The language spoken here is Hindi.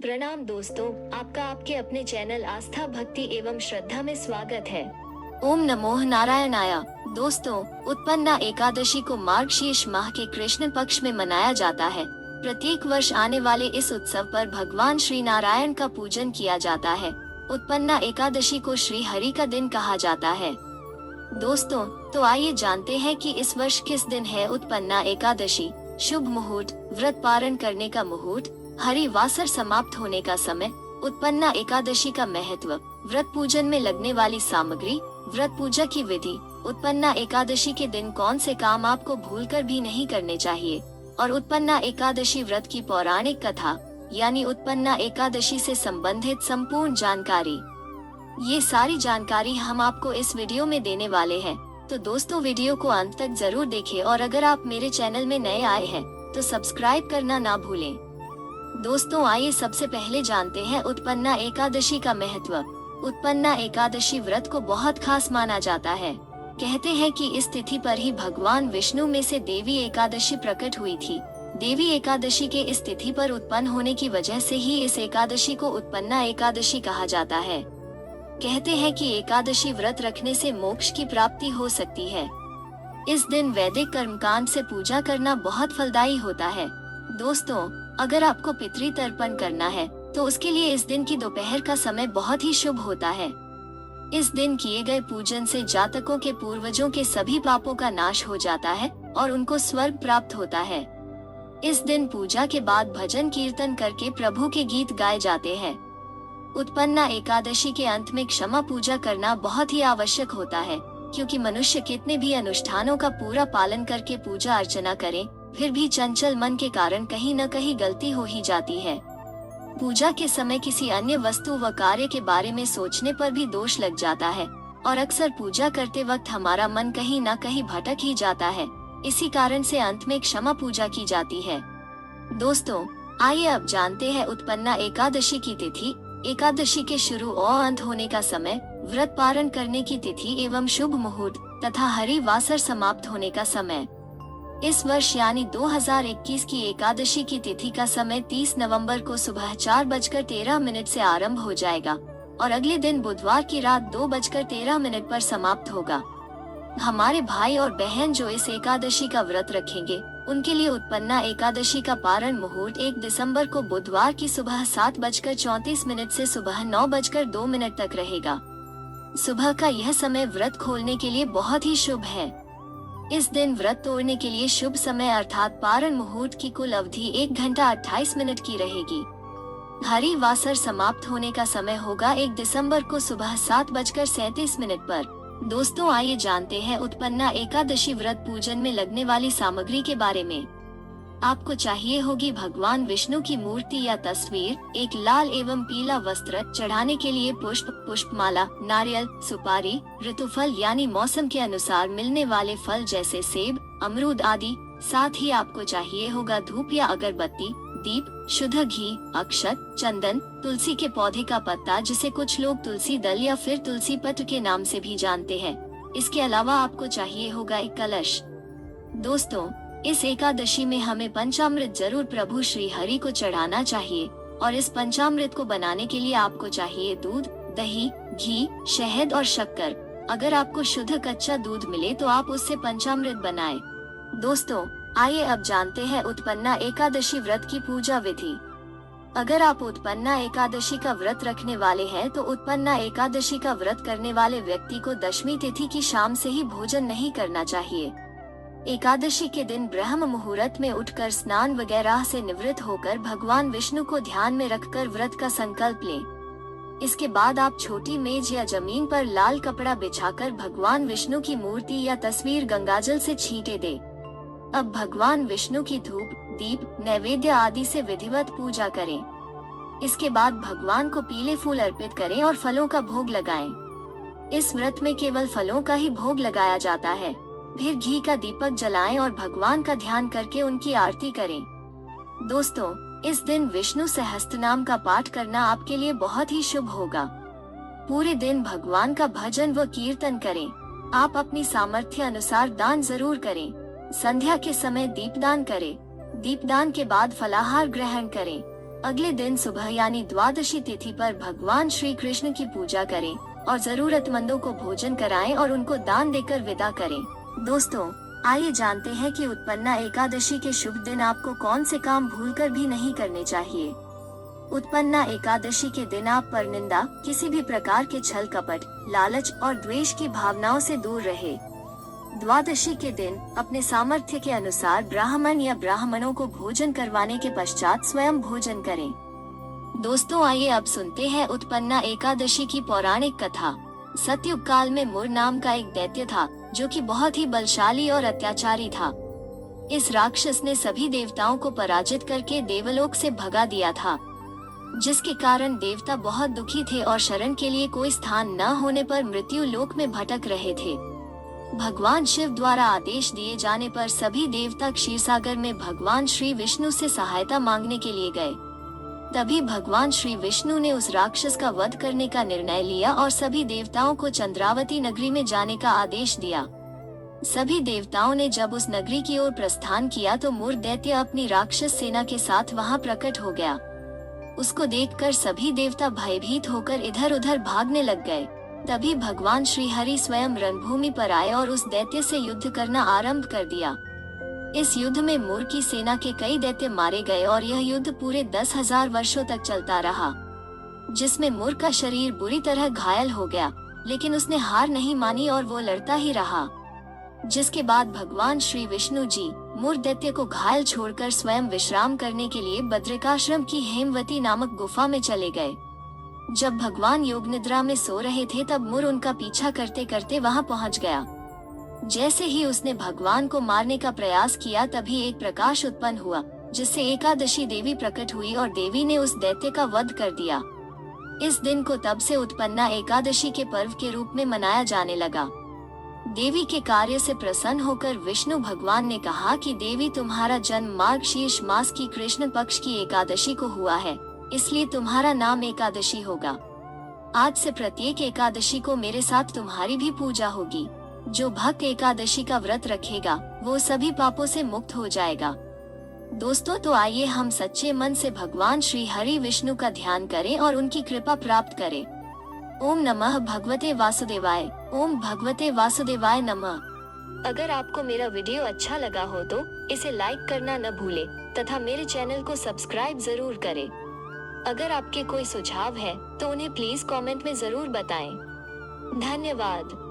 प्रणाम दोस्तों, आपका आपके अपने चैनल आस्था भक्ति एवं श्रद्धा में स्वागत है। ओम नमो नारायणाय। दोस्तों, उत्पन्ना एकादशी को मार्गशीर्ष माह के कृष्ण पक्ष में मनाया जाता है। प्रत्येक वर्ष आने वाले इस उत्सव पर भगवान श्री नारायण का पूजन किया जाता है। उत्पन्ना एकादशी को श्री हरि का दिन कहा जाता है। दोस्तों, तो आइए जानते हैं कि इस वर्ष किस दिन है उत्पन्ना एकादशी। शुभ मुहूर्त, व्रत पारण करने का मुहूर्त, हरि वासर समाप्त होने का समय, उत्पन्ना एकादशी का महत्व, व्रत पूजन में लगने वाली सामग्री, व्रत पूजा की विधि, उत्पन्ना एकादशी के दिन कौन से काम आपको भूलकर भी नहीं करने चाहिए, और उत्पन्ना एकादशी व्रत की पौराणिक कथा यानी उत्पन्ना एकादशी से संबंधित संपूर्ण जानकारी। ये सारी जानकारी हम आपको इस वीडियो में देने वाले हैं। तो दोस्तों, वीडियो को अंत तक जरूर देखें और अगर आप मेरे चैनल में नए आए हैं तो सब्सक्राइब करना ना भूलें। दोस्तों, आइए सबसे पहले जानते हैं उत्पन्ना एकादशी का महत्व। उत्पन्ना एकादशी व्रत को बहुत खास माना जाता है। कहते हैं कि इस तिथि पर ही भगवान विष्णु में से देवी एकादशी प्रकट हुई थी। देवी एकादशी के इस तिथि पर उत्पन्न होने की वजह से ही इस एकादशी को उत्पन्ना एकादशी कहा जाता है। कहते हैं कि एकादशी व्रत रखने से मोक्ष की प्राप्ति हो सकती है। इस दिन वैदिक कर्मकांड से पूजा करना बहुत फलदायी होता है। दोस्तों, अगर आपको पितृ तर्पण करना है तो उसके लिए इस दिन की दोपहर का समय बहुत ही शुभ होता है। इस दिन किए गए पूजन से जातकों के पूर्वजों के सभी पापों का नाश हो जाता है और उनको स्वर्ग प्राप्त होता है। इस दिन पूजा के बाद भजन कीर्तन करके प्रभु के गीत गाए जाते हैं। उत्पन्ना एकादशी के अंत में क्षमा पूजा करना बहुत ही आवश्यक होता है, क्योंकि मनुष्य कितने भी अनुष्ठानों का पूरा पालन करके पूजा अर्चना करे, फिर भी चंचल मन के कारण कहीं न कहीं गलती हो ही जाती है। पूजा के समय किसी अन्य वस्तु व कार्य के बारे में सोचने पर भी दोष लग जाता है और अक्सर पूजा करते वक्त हमारा मन कहीं न कहीं भटक ही जाता है। इसी कारण से अंत में क्षमा पूजा की जाती है। दोस्तों, आइए अब जानते हैं उत्पन्ना एकादशी की तिथि, एकादशी के शुरू और अंत होने का समय, व्रत पारण करने की तिथि एवं शुभ मुहूर्त तथा हरि वासर समाप्त होने का समय। इस वर्ष यानी 2021 की एकादशी की तिथि का समय 30 नवंबर को सुबह 4:13 से आरंभ हो जाएगा और अगले दिन बुधवार की रात 2:13 पर समाप्त होगा। हमारे भाई और बहन जो इस एकादशी का व्रत रखेंगे, उनके लिए उत्पन्ना एकादशी का पारण मुहूर्त 1 दिसंबर को बुधवार की सुबह 7:34 से सुबह 9:02 तक रहेगा। सुबह का यह समय व्रत खोलने के लिए बहुत ही शुभ है। इस दिन व्रत तोड़ने के लिए शुभ समय अर्थात पारण मुहूर्त की कुल अवधि 1 घंटा 28 मिनट की रहेगी। हरि वासर समाप्त होने का समय होगा 1 दिसंबर को सुबह 7:37 पर। दोस्तों, आइए जानते हैं उत्पन्ना एकादशी व्रत पूजन में लगने वाली सामग्री के बारे में। आपको चाहिए होगी भगवान विष्णु की मूर्ति या तस्वीर, एक लाल एवं पीला वस्त्र, चढ़ाने के लिए पुष्प, पुष्पमाला, नारियल, सुपारी, ऋतुफल यानी मौसम के अनुसार मिलने वाले फल जैसे सेब, अमरूद आदि। साथ ही आपको चाहिए होगा धूप या अगरबत्ती, दीप, शुद्ध घी, अक्षत, चंदन, तुलसी के पौधे का पत्ता जिसे कुछ लोग तुलसी दल या फिर तुलसी पत्र के नाम से भी जानते हैं। इसके अलावा आपको चाहिए होगा एक कलश। दोस्तों, इस एकादशी में हमें पंचामृत जरूर प्रभु श्री हरि को चढ़ाना चाहिए और इस पंचामृत को बनाने के लिए आपको चाहिए दूध, दही, घी, शहद और शक्कर। अगर आपको शुद्ध कच्चा दूध मिले तो आप उससे पंचामृत बनाएं। दोस्तों, आइए अब जानते हैं उत्पन्ना एकादशी व्रत की पूजा विधि। अगर आप उत्पन्ना एकादशी का व्रत रखने वाले हैं तो उत्पन्ना एकादशी का व्रत करने वाले व्यक्ति को दशमी तिथि की शाम से ही भोजन नहीं करना चाहिए। एकादशी के दिन ब्रह्म मुहूर्त में उठकर स्नान वगैरह से निवृत्त होकर भगवान विष्णु को ध्यान में रखकर व्रत का संकल्प लें। इसके बाद आप छोटी मेज या जमीन पर लाल कपड़ा बिछाकर भगवान विष्णु की मूर्ति या तस्वीर गंगाजल से छींटे दें। अब भगवान विष्णु की धूप, दीप, नैवेद्य आदि से विधिवत पूजा करें। इसके बाद भगवान को पीले फूल अर्पित करें और फलों का भोग लगाएं। इस व्रत में केवल फलों का ही भोग लगाया जाता है। फिर घी का दीपक जलाएं और भगवान का ध्यान करके उनकी आरती करें। दोस्तों, इस दिन विष्णु सहस्त्रनाम का पाठ करना आपके लिए बहुत ही शुभ होगा। पूरे दिन भगवान का भजन व कीर्तन करें। आप अपनी सामर्थ्य अनुसार दान जरूर करें। संध्या के समय दीपदान करें। दीपदान के बाद फलाहार ग्रहण करें। अगले दिन सुबह यानी द्वादशी तिथि पर भगवान श्री कृष्ण की पूजा करें और जरूरतमंदों को भोजन कराएं और उनको दान देकर विदा करें। दोस्तों, आइए जानते हैं कि उत्पन्ना एकादशी के शुभ दिन आपको कौन से काम भूलकर भी नहीं करने चाहिए। उत्पन्ना एकादशी के दिन आप पर निंदा, किसी भी प्रकार के छल कपट, लालच और द्वेष की भावनाओं से दूर रहे। द्वादशी के दिन अपने सामर्थ्य के अनुसार ब्राह्मण या ब्राह्मणों को भोजन करवाने के पश्चात स्वयं भोजन करें। दोस्तों, आइए अब सुनते हैं उत्पन्ना एकादशी की पौराणिक कथा। सतयुग काल में मुर नाम का एक दैत्य था जो कि बहुत ही बलशाली और अत्याचारी था। इस राक्षस ने सभी देवताओं को पराजित करके देवलोक से भगा दिया था, जिसके कारण देवता बहुत दुखी थे और शरण के लिए कोई स्थान न होने पर मृत्यु लोक में भटक रहे थे। भगवान शिव द्वारा आदेश दिए जाने पर सभी देवता क्षीरसागर में भगवान श्री विष्णु से सहायता मांगने के लिए गए। तभी भगवान श्री विष्णु ने उस राक्षस का वध करने का निर्णय लिया और सभी देवताओं को चंद्रावती नगरी में जाने का आदेश दिया। सभी देवताओं ने जब उस नगरी की ओर प्रस्थान किया तो मुर दैत्य अपनी राक्षस सेना के साथ वहां प्रकट हो गया। उसको देखकर सभी देवता भयभीत होकर इधर उधर भागने लग गए। तभी भगवान श्री हरि स्वयं रणभूमि पर आए और उस दैत्य से युद्ध करना आरंभ कर दिया। इस युद्ध में मुर की सेना के कई दैत्य मारे गए और यह युद्ध पूरे 10,000 वर्षों तक चलता रहा, जिसमें मुर का शरीर बुरी तरह घायल हो गया, लेकिन उसने हार नहीं मानी और वो लड़ता ही रहा। जिसके बाद भगवान श्री विष्णु जी मुर दैत्य को घायल छोड़कर स्वयं विश्राम करने के लिए बद्रिकाश्रम की हेमवती नामक गुफा में चले गए। जब भगवान योग निद्रा में सो रहे थे तब मुर उनका पीछा करते करते वहां पहुंच गया। जैसे ही उसने भगवान को मारने का प्रयास किया तभी एक प्रकाश उत्पन्न हुआ, जिससे एकादशी देवी प्रकट हुई और देवी ने उस दैत्य का वध कर दिया। इस दिन को तब से उत्पन्ना एकादशी के पर्व के रूप में मनाया जाने लगा। देवी के कार्य से प्रसन्न होकर विष्णु भगवान ने कहा कि देवी, तुम्हारा जन्म मार्गशीर्ष मास की कृष्ण पक्ष की एकादशी को हुआ है, इसलिए तुम्हारा नाम एकादशी होगा। आज से प्रत्येक एकादशी को मेरे साथ तुम्हारी भी पूजा होगी। जो भक्त एकादशी का व्रत रखेगा वो सभी पापों से मुक्त हो जाएगा। दोस्तों, तो आइए हम सच्चे मन से भगवान श्री हरि विष्णु का ध्यान करें और उनकी कृपा प्राप्त करें। ओम नमः भगवते वासुदेवाय। ओम भगवते वासुदेवाय नमः। अगर आपको मेरा वीडियो अच्छा लगा हो तो इसे लाइक करना न भूले तथा मेरे चैनल को सब्सक्राइब जरूर करें। अगर आपके कोई सुझाव है तो उन्हें प्लीज कमेंट में जरूर बताएं। धन्यवाद।